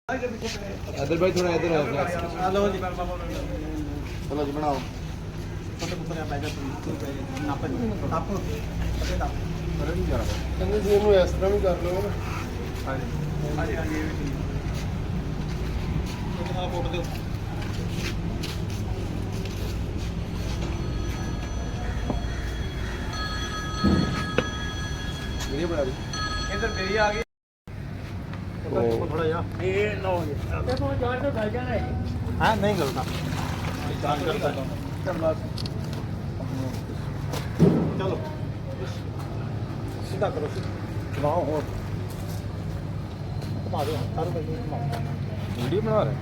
इधर भाई थोड़ा इधर चलो जी बनाओ इस तरह भी कर लो फोटो दो वीडियो बना दी इधर मेरी आ गई थोड़ा जा ये लो देखो जान तो भाई जाना है हां नहीं करना जान करता हूं चलो सीधा करो चलाओ और घुमा दो सारे भाई वीडियो बना रहे हैं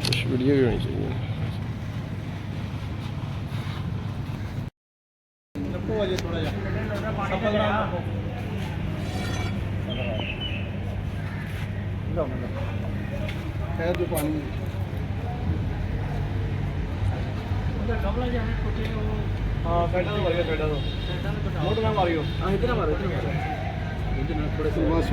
कुछ वीडियो भी होनी चाहिए नपो अजय थोड़ा जा सफल रहा है जो पानी हाँ फैटा तो मारियो फैटा तो मोट ना मारियो हाँ इतना मारो थोड़े से बस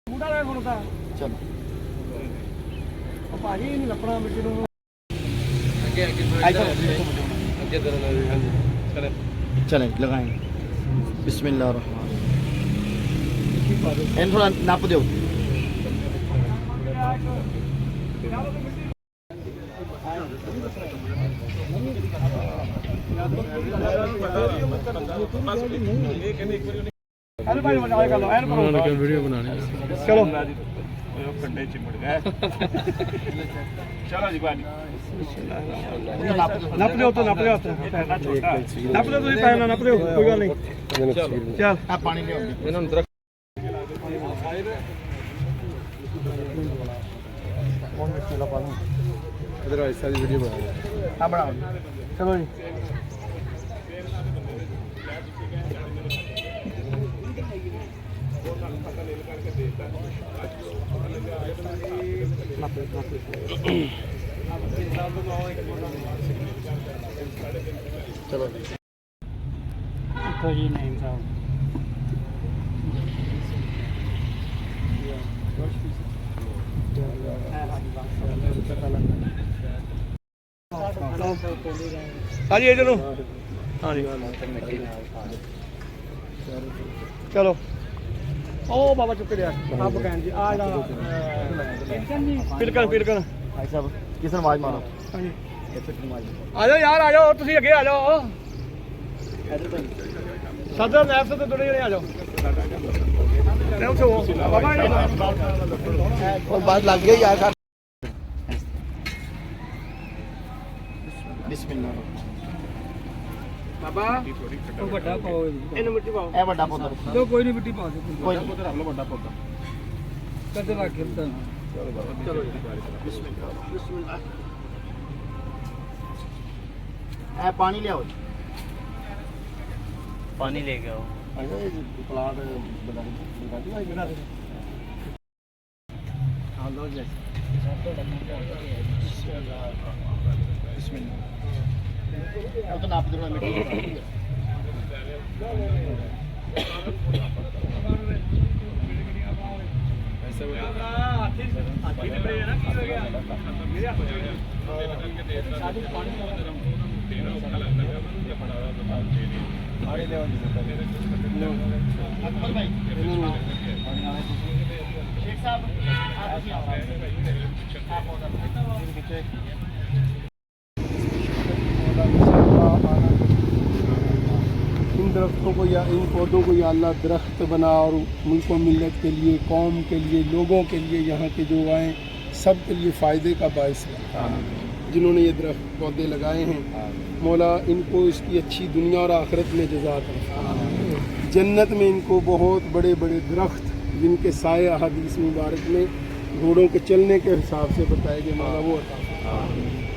मुंडा ला कौन सा चलो भाजी नहीं लपना मिट्टी ਨੂੰ चलें लगाएंगे बिस्मिल्लाह रहमान थोड़ा नाप दो वीडियो बनाने चलो कंडे चिमड़ गए चलो जी भाई नप लियो तो नप लियो नप लियो ਤੁਸੀਂ ਪੈਣਾ ਨਪ ਲਿਓ ਕੋਈ ਗੱਲ ਨਹੀਂ ਚੱਲ आ पानी ले ਇਹਨਾਂ ਨੂੰ कौन मिट्टी ला पानी इधर ऐसा वीडियो बना हां बनाओ चलो जी चलो देखो जी नहीं साहब हाँ जी इधर हाँ जी चलो ओ बाबा चुप लिया आप बहन जी आ पिलकन पिलकन भाई साहब किस ने आवाज मारो हाँ जी आ जाओ यार आ जाओ तुम अगे आ जाओ सदर लैब से तो थोड़े जने आ जाओ बाबा और बात लग गई यार बिस्मिल्लाह बाबा वो बड़ा पाओ इन्हें मिट्टी पाओ ए बड़ा पौधा तो कोई नहीं मिट्टी पाओ कोई पौधा रख लो बड़ा पौधा करते रख खेलता चलो बिस्मिल्लाह बिस्मिल्लाह ए पानी ले आओ पानी ले गया प्लाट बना दी हां लो जैसे बिस्मिल्लाह अब तो नाप दो मिट्टी ऐसे हाथी ने बड़े ना की हो गया मेरे हाथ शादी पानी पानी ले अकबर भाई शेख साहब आप इन दरख्तों को या इन पौधों को या अल्लाह दरख्त बना और मुल्क व मिल्लत के लिए कौम के लिए लोगों के लिए यहाँ के जो आए सब के लिए फ़ायदे का बायस है जिन्होंने ये दरख्त पौधे लगाए हैं मौला इनको इसकी अच्छी दुनिया और आखिरत में जज़ा करें जन्नत में इनको बहुत बड़े बड़े दरख्त जिनके साए हदीस मुबारक में घोड़ों के चलने के हिसाब से बताए गए मौला वो अता